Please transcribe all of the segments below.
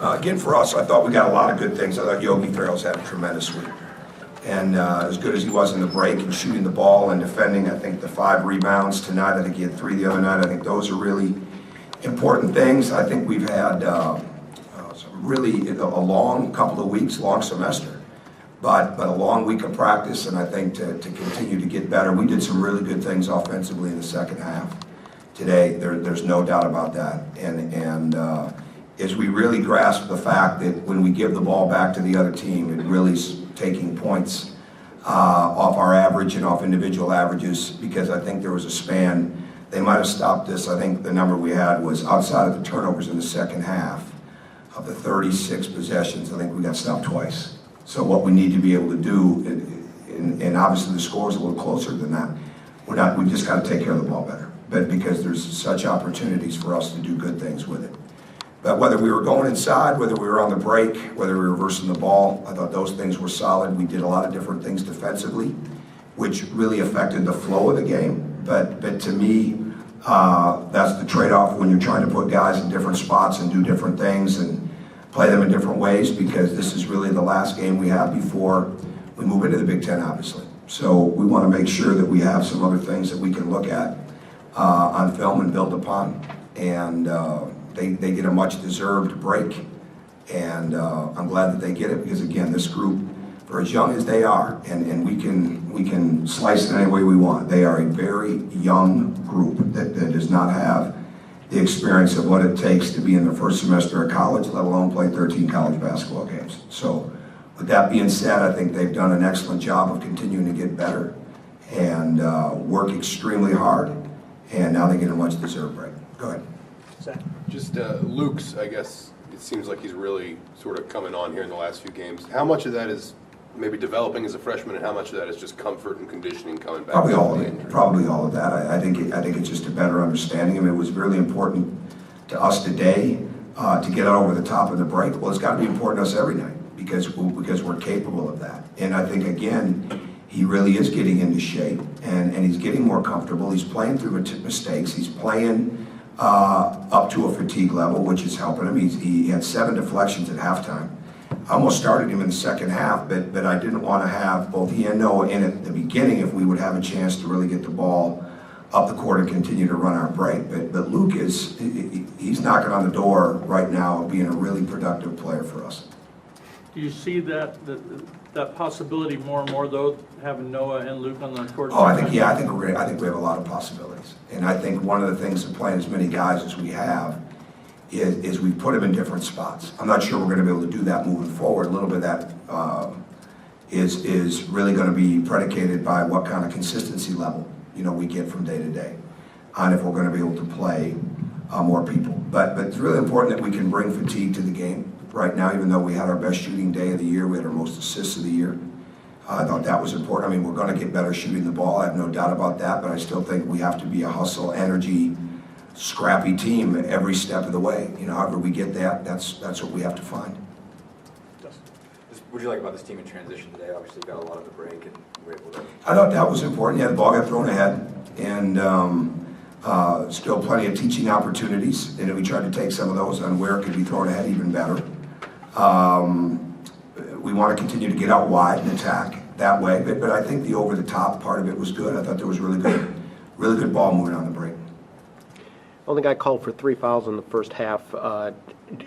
Again, for us, I thought we got a lot of good things. I thought Yogi Ferrell's had a tremendous week. And as good as he was in the break and shooting the ball and defending, I think the 5 rebounds tonight, I think he had 3 the other night. I think those are really important things. I think we've had really a long couple of weeks, long semester, but a long week of practice, and I think to continue to get better. We did some really good things offensively in the second half today. There's no doubt about that. And as we really grasp the fact that when we give the ball back to the other team, it really is taking points off our average and off individual averages, because I think there was a span. They might have stopped us. I think the number we had was outside of the turnovers in the second half of the 36 possessions. I think we got stopped twice. So what we need to be able to do, and obviously the score is a little closer than that, we just got to take care of the ball better. But because there's such opportunities for us to do good things with it. But whether we were going inside, whether we were on the break, whether we were reversing the ball, I thought those things were solid. We did a lot of different things defensively, which really affected the flow of the game. But to me, that's the trade-off when you're trying to put guys in different spots and do different things and play them in different ways, because this is really the last game we have before we move into the Big Ten, obviously. So we want to make sure that we have some other things that we can look at on film and build upon. And they get a much-deserved break. And I'm glad that they get it, because, again, this group, for as young as they are, and we can slice it any way we want, they are a very young group that does not have the experience of what it takes to be in their first semester of college, let alone play 13 college basketball games. So with that being said, I think they've done an excellent job of continuing to get better and work extremely hard, and now they get a much-deserved break. Go ahead. Just Luke's, I guess, it seems like he's really sort of coming on here in the last few games. How much of that is maybe developing as a freshman, and how much of that is just comfort and conditioning coming back? Probably all of it. Probably all of that. I think it's just a better understanding. I mean, it was really important to us today to get over the top of the break. Well, it's got to be important to us every night because we're capable of that. And I think, again, he really is getting into shape, and he's getting more comfortable. He's playing through mistakes. He's playing up to a fatigue level, which is helping him. He had 7 deflections at halftime. I almost started him in the second half, but I didn't want to have both he and Noah in at the beginning if we would have a chance to really get the ball up the court and continue to run our break. But Luke he's knocking on the door right now of being a really productive player for us. Do you see that possibility more and more, though, having Noah and Luke on the court? Oh, I think we have a lot of possibilities, and I think one of the things of playing as many guys as we have is we put them in different spots. I'm not sure we're going to be able to do that moving forward. A little bit of that is really going to be predicated by what kind of consistency level we get from day to day, on if we're going to be able to play more people. But it's really important that we can bring fatigue to the game. Right now, even though we had our best shooting day of the year, we had our most assists of the year. I thought that was important. I mean, we're going to get better shooting the ball. I have no doubt about that. But I still think we have to be a hustle, energy, scrappy team every step of the way. However we get that, that's what we have to find. What do you like about this team in transition today? Obviously got a lot of the break and we're able to... I thought that was important. Yeah, the ball got thrown ahead, and still plenty of teaching opportunities, and we tried to take some of those on where it could be thrown ahead even better. We want to continue to get out wide and attack that way, but I think the over-the-top part of it was good. I thought there was really good ball moving on the break. Only guy called for 3 fouls in the first half.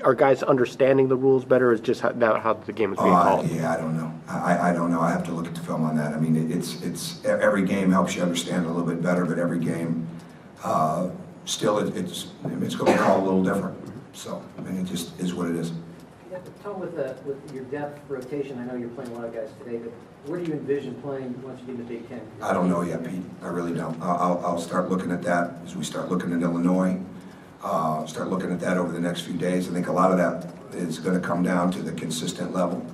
Are guys understanding the rules better, or is just how the game is being called? Yeah, I don't know. I don't know. I have to look at the film on that. I mean, it's every game helps you understand a little bit better, but every game still it's going to be called a little different. So I mean, it just is what it is. Yeah, Tom, with your depth rotation, I know you're playing a lot of guys today, but where do you envision playing once you get in the Big Ten? I don't know yet, Pete. I really don't. I'll start looking at that as we start looking at Illinois. Start looking at that over the next few days. I think a lot of that is going to come down to the consistent level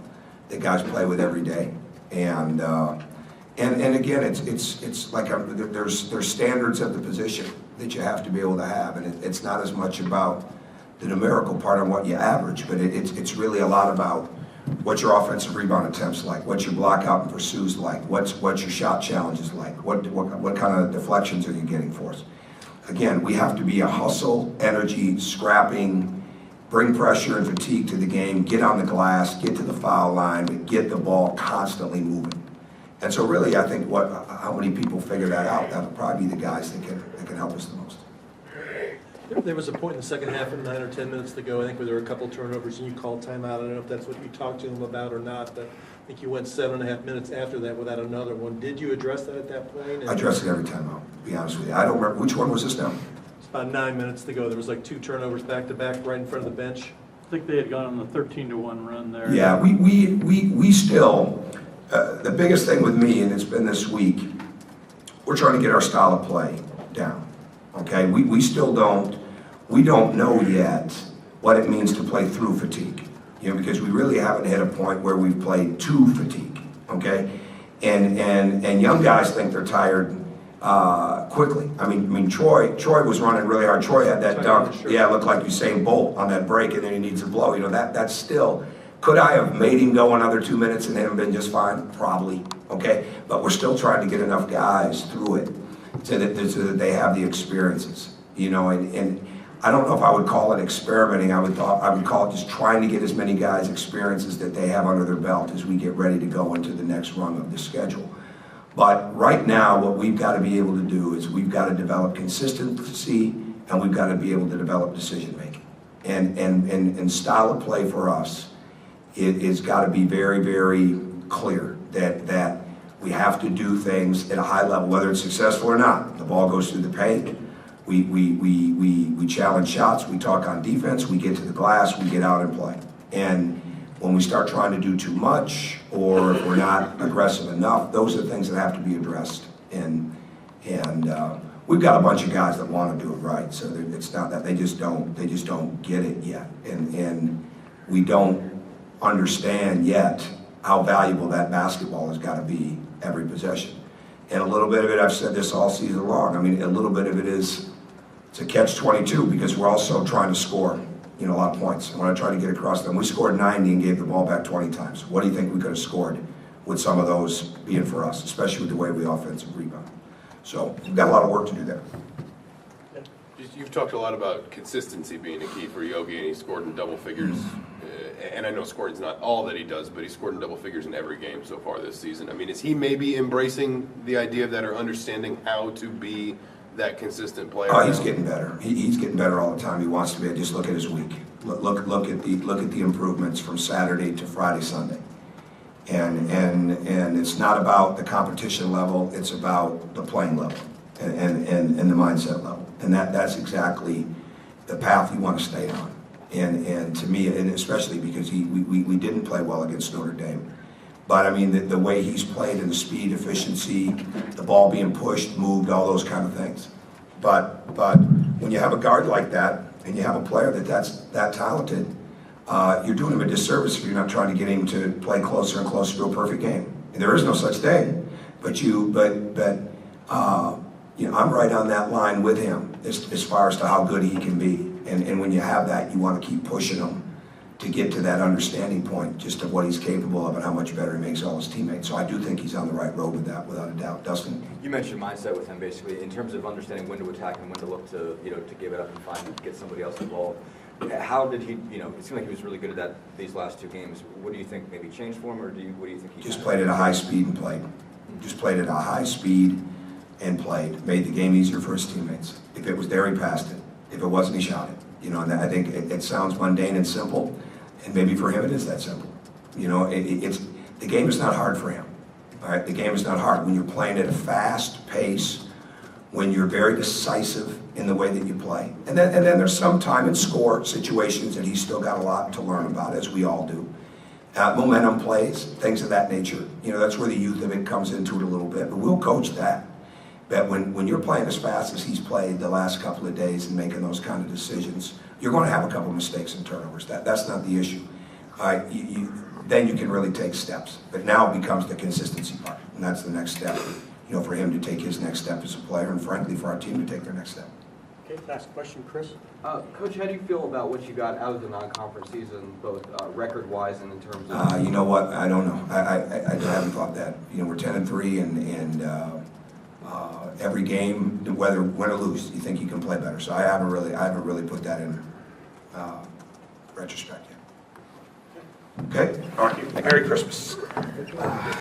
that guys play with every day. And again, it's like there's standards of the position that you have to be able to have, and it's not as much about the numerical part on what you average, but it's really a lot about what's your offensive rebound attempts like, what's your block out and pursues like, what's your shot challenges like, what kind of deflections are you getting for us. Again, we have to be a hustle, energy, scrapping, bring pressure and fatigue to the game, get on the glass, get to the foul line, but get the ball constantly moving. And so really, I think how many people figure that out, that'll probably be the guys that can help us the most. There was a point in the second half, 9 or 10 minutes to go, I think, where there were a couple turnovers and you called timeout. I don't know if that's what you talked to them about or not, but I think you went 7.5 minutes after that without another one. Did you address that at that point? I address it every time out, to be honest with you. I don't remember, which one was this now? It's about 9 minutes to go. There was like 2 turnovers back to back right in front of the bench. I think they had gone on the 13-1 run there. Yeah, we still, the biggest thing with me, and it's been this week, we're trying to get our style of play down, okay? We still we don't know yet what it means to play through fatigue, you know, because we really haven't hit a point where we've played to fatigue, okay? And young guys think they're tired quickly. I mean, Troy was running really hard. Troy had that dunk. Yeah, it looked like Usain Bolt on that break, and then he needs a blow. You know, that's still, could I have made him go another 2 minutes and him been just fine? Probably, okay? But we're still trying to get enough guys through it so that they have the experiences, you know, and I don't know if I would call it experimenting. I would call it just trying to get as many guys experiences that they have under their belt as we get ready to go into the next rung of the schedule. But right now, what we've got to be able to do is we've got to develop consistency and we've got to be able to develop decision making. And style of play for us, it's got to be very, very clear that we have to do things at a high level, whether it's successful or not. The ball goes through the paint. We challenge shots, we talk on defense, we get to the glass, we get out and play. And when we start trying to do too much, or if we're not aggressive enough, those are things that have to be addressed. And we've got a bunch of guys that want to do it right, so it's not that they just don't get it yet. And we don't understand yet how valuable that basketball has got to be every possession. And a little bit of it, I've said this all season long, I mean, a little bit of it is, it's a catch-22 because we're also trying to score, you know, a lot of points. I want to try to get across them. We scored 90 and gave the ball back 20 times. What do you think we could have scored with some of those being for us, especially with the way we offensive rebound? So we've got a lot of work to do there. You've talked a lot about consistency being a key for Yogi, and he scored in double figures. And I know scoring's not all that he does, but he scored in double figures in every game so far this season. I mean, is he maybe embracing the idea of that or understanding how to be that consistent player? Oh, he's getting better. He's getting better all the time. He wants to be. Just look at his week. Look at the improvements from Saturday to Friday, Sunday. And it's not about the competition level. It's about the playing level and the mindset level. And that's exactly the path you want to stay on. And to me, and especially because we didn't play well against Notre Dame. But I mean, the way he's played and the speed, efficiency, the ball being pushed, moved, all those kind of things. But when you have a guard like that, and you have a player that's that talented, you're doing him a disservice if you're not trying to get him to play closer and closer to a perfect game. And there is no such thing. But you know, I'm right on that line with him as far as to how good he can be. And when you have that, you want to keep pushing him to get to that understanding point just of what he's capable of and how much better he makes all his teammates. So I do think he's on the right road with that, without a doubt. Dustin? You mentioned mindset with him, basically, in terms of understanding when to attack and when to look to, you know, to give it up and get somebody else involved. How did he, you know, it seemed like he was really good at that these last 2 games. What do you think maybe changed for him, or what do you think he just played at a high speed and played? Just played at a high speed and played. Made the game easier for his teammates. If it was there, he passed it. If it wasn't, he shot it. You know, and I think it sounds mundane and simple, and maybe for him it is that simple. You know, the game is not hard for him. All right, the game is not hard when you're playing at a fast pace, when you're very decisive in the way that you play. And then there's some time and score situations that he's still got a lot to learn about, as we all do. Momentum plays, things of that nature. You know, that's where the youth of it comes into it a little bit. But we'll coach that. But when you're playing as fast as he's played the last couple of days and making those kind of decisions, you're going to have a couple of mistakes and turnovers. That's not the issue. Then you can really take steps. But now it becomes the consistency part, and that's the next step. You know, for him to take his next step as a player, and frankly, for our team to take their next step. Okay, last question, Chris. Coach, how do you feel about what you got out of the non-conference season, both record-wise and in terms of? You know what? I don't know. I haven't thought that. You know, we're 10-3, and every game, whether win or lose, you think you can play better. So I haven't really put that in retrospect yet. Okay? All right. Merry Christmas.